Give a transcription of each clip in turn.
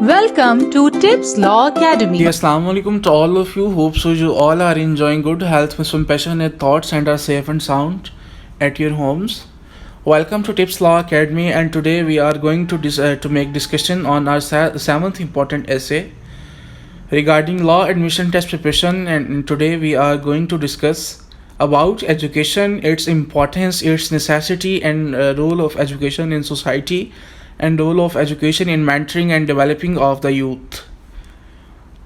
Welcome to Tips Law Academy. Assalamu alaikum to all of you. Hope so you all are enjoying good health with some passionate thoughts and are safe and sound at your homes. Welcome to Tips Law Academy, and today we are going to make discussion on our seventh important essay regarding law admission test preparation. And today we are going to discuss about education, its importance, its necessity, and role of education in society, and role of education in mentoring and developing of the youth.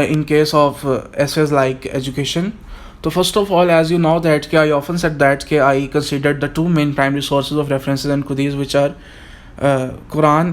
in case of essays like education. So first of all, as you know that I often said that I considered the two main primary sources of references and Qudis, which are Quran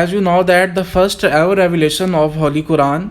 as you know that the first ever revelation of Holy Quran,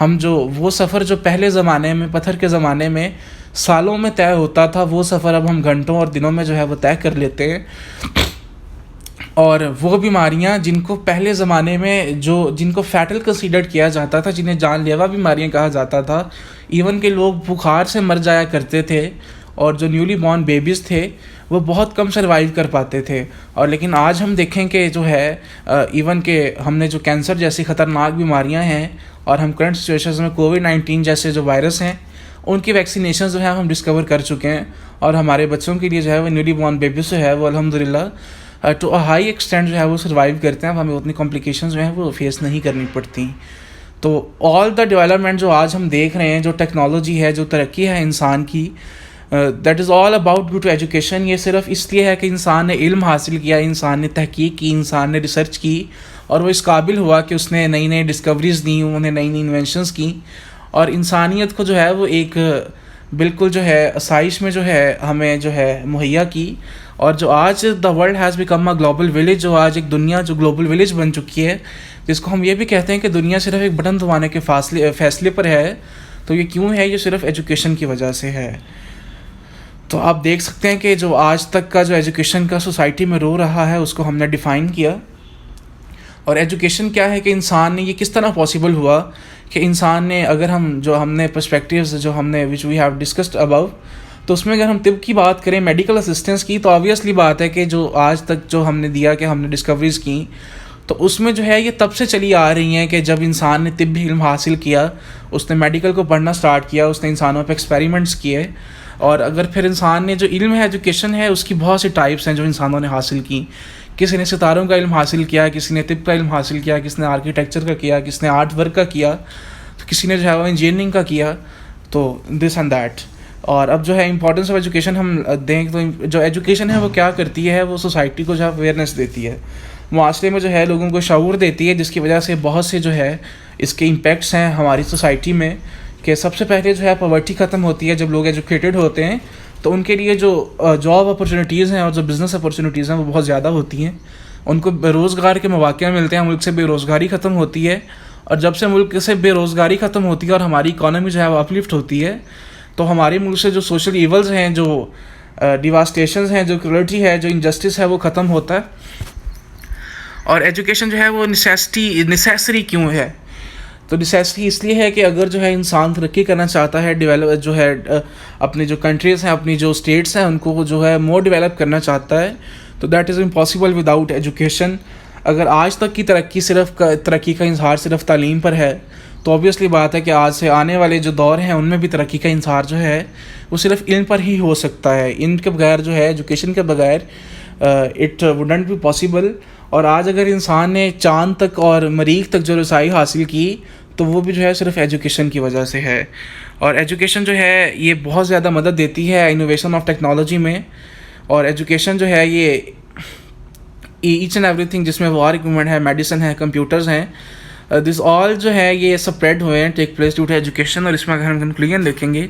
ہم جو وہ سفر جو پہلے زمانے میں پتھر کے زمانے میں سالوں میں طے ہوتا تھا، وہ سفر اب ہم گھنٹوں اور دنوں میں جو ہے وہ طے کر لیتے ہیں. اور وہ بیماریاں جن کو پہلے زمانے میں جن کو فیٹل کنسیڈر کیا جاتا تھا، جنہیں جان لیوا بیماریاں کہا جاتا تھا، ایون کہ لوگ بخار سے مر جایا کرتے تھے، اور جو نیولی بورن بیبیز تھے وہ بہت کم سروائیو کر پاتے تھے. اور لیکن آج ہم دیکھیں کہ جو ہے ایون کہ ہم نے جو کینسر جیسی خطرناک بیماریاں ہیں، اور ہم کرنٹ سچویشنز میں کووڈ-19 جیسے جو وائرس ہیں ان کی ویکسینیشن جو ہے ہم ڈسکور کر چکے ہیں. اور ہمارے بچوں کے لیے جو ہے وہ نیولی بورن بیبیز جو ہے وہ الحمدللہ ٹو اے ہائی ایکسٹینٹ جو ہے وہ سروائیو کرتے ہیں. اب ہمیں اتنی کمپلیکیشنز جو ہیں وہ فیس نہیں کرنی پڑتی. تو آل دا ڈیولپمنٹ جو آج ہم دیکھ رہے ہیں، جو ٹیکنالوجی ہے، جو ترقی ہے انسان کی، that is all about due to education. یہ صرف اس لیے ہے کہ انسان نے علم حاصل کیا، انسان نے تحقیق کی، انسان نے ریسرچ کی، اور وہ اس قابل ہوا کہ اس نے نئی نئی ڈسکوریز دیں، انہوں نے نئی نئی انوینشنز کی، اور انسانیت کو جو ہے وہ ایک بالکل جو ہے آسائش میں جو ہے ہمیں جو ہے مہیا کی. اور جو آج the world has become a global village, جو آج ایک دنیا جو گلوبل ولیج بن چکی ہے، جس کو ہم یہ بھی کہتے ہیں کہ دنیا صرف ایک بٹن دبانے کے فیصلے پر ہے. تو یہ کیوں ہے؟ یہ صرف ایجوکیشن کی وجہ سے ہے. تو آپ دیکھ سکتے ہیں کہ جو آج تک کا جو ایجوکیشن کا سوسائٹی میں رو رہا ہے، اس کو ہم نے ڈیفائن کیا. اور ایجوکیشن کیا ہے کہ انسان نے یہ کس طرح پاسبل ہوا کہ انسان نے، اگر ہم نے پرسپیکٹیوز جو ہم نے وچ وی ہیو ڈسکسڈ ابو، تو اس میں اگر ہم طب کی بات کریں، میڈیکل اسسٹنس کی، تو آبویسلی بات ہے کہ جو آج تک جو ہم نے دیا کہ ہم نے ڈسکوریز کی، تو اس میں جو ہے یہ تب سے چلی آ رہی ہیں کہ جب انسان نے طبی علم حاصل کیا، اس نے میڈیکل کو پڑھنا سٹارٹ کیا، اس نے انسانوں پہ ایکسپیریمنٹس کیے. اور اگر پھر انسان نے جو علم ہے، ایجوکیشن ہے، اس کی بہت سی ٹائپس ہیں جو انسانوں نے حاصل کی. کسی نے ستاروں کا علم حاصل کیا، کسی نے طب کا علم حاصل کیا، کسی نے آرکیٹیکچر کا کیا، کسی نے آرٹ ورک کا کیا، تو کسی نے جو ہے وہ انجینئرنگ کا کیا. تو دس اینڈ دیٹ. اور اب جو ہے امپورٹنس آف ایجوکیشن ہم دیں تو جو ایجوکیشن ہے وہ کیا کرتی ہے؟ وہ سوسائٹی کو جو ہے اویئرنیس دیتی ہے، معاشرے میں جو ہے لوگوں کو شعور دیتی ہے، جس کی وجہ سے بہت سے جو ہے اس کے امپیکٹس ہیں ہماری سوسائٹی میں. کہ سب سے پہلے جو ہے پاورٹی ختم ہوتی ہے. جب لوگ ایجوکیٹڈ ہوتے ہیں تو ان کے لیے جو جاب اپرچونیٹیز ہیں اور جو بزنس اپرچونیٹیز ہیں وہ بہت زیادہ ہوتی ہیں. ان کو بے روزگار کے مواقع ملتے ہیں، ملک سے بے روزگاری ختم ہوتی ہے. اور جب سے ملک سے بے روزگاری ختم ہوتی ہے اور ہماری اکانومی جو ہے وہ اپلفٹ ہوتی ہے، تو ہمارے ملک سے جو سوشل ایولز ہیں، جو ڈیواسٹیشنز ہیں، جو کرولیٹی ہے، جو انجسٹس ہے، وہ ختم ہوتا ہے. اور ایجوکیشن جو ہے وہ نیسیسری کیوں ہے؟ تو نیسیسری اس لیے ہے کہ اگر جو ہے انسان ترقی کرنا چاہتا ہے، ڈیولپ جو ہے اپنی جو کنٹریز ہیں، اپنی جو اسٹیٹس ہیں، ان کو جو ہے مور ڈیولپ کرنا چاہتا ہے، تو that is impossible without education. اگر آج تک کی ترقی کا اظہار صرف تعلیم پر ہے، تو اوبیسلی بات ہے کہ آج سے آنے والے جو دور ہیں ان میں بھی ترقی کا اظہار جو ہے وہ صرف علم پر ہی ہو سکتا ہے. علم کے بغیر جو ہے، ایجوکیشن کے بغیر اٹ وڈنٹ بی پاسبل. اور آج اگر انسان نے چاند تک اور مریخ تک جو رسائی حاصل کی، تو وہ بھی جو ہے صرف ایجوکیشن کی وجہ سے ہے. اور ایجوکیشن جو ہے یہ بہت زیادہ مدد دیتی ہے انوویشن آف ٹیکنالوجی میں. اور ایجوکیشن جو ہے یہ ایچ اینڈ ایوری تھنگ، جس میں وار اکوپمنٹ ہے، میڈیسن ہے، کمپیوٹرز ہیں، دس آل جو ہے یہ سپریڈ ہوئے ہیں، take place due to education. اور اس میں اگر ہم کنکلوژن دیکھیں گے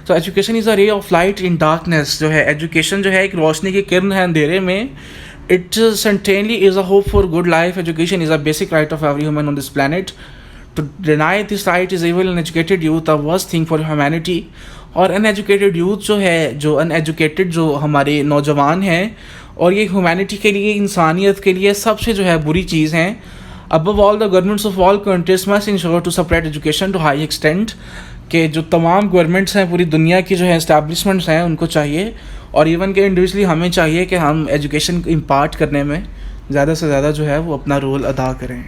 تو ایجوکیشن از اے رے آف لائٹ ان ڈارکنیس. جو ہے ایجوکیشن جو ہے ایک روشنی کی کرن ہے اندھیرے میں. It certainly is a hope for good life. Education is a basic right of every human on this planet. To deny this right is evil. An educated youth a worst thing for humanity. اور uneducated youth جو ہے، جو uneducated جو ہمارے نوجوان ہیں، اور یہ ہیومینٹی کے لیے، انسانیت کے لیے سب سے جو ہے بری چیز ہیں. Above all, the governments of all countries must ensure to spread education to high extent. کہ جو تمام گورنمنٹس ہیں پوری دنیا کی جو ہے اسٹیبلشمنٹس ہیں، ان کو چاہیے، اور ایون کہ انڈیویجلی ہمیں چاہیے کہ ہم ایجوکیشن کو امپارٹ کرنے میں زیادہ سے زیادہ جو ہے وہ اپنا رول ادا کریں.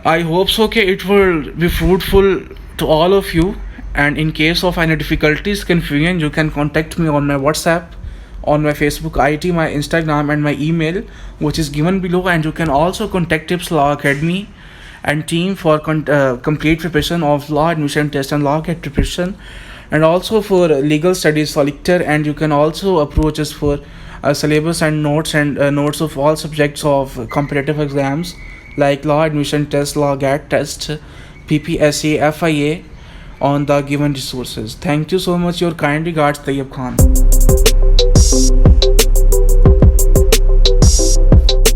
آئی ہوپ سو کہ it will be fruitful to all of you. And in case of any difficulties, confusion, you can contact me on my WhatsApp, on my Facebook IT, my Instagram and my email, which is given below. And you can also contact TIPS Law Academy and team for complete preparation of law admission test and law GATE preparation, and also for legal studies solicitor. And you can also approach us for syllabus and notes of all subjects of competitive exams like law admission test, law GATE test, PPSA, FIA on the given resources. Thank you so much. Your kind regards, Tayyib Khan.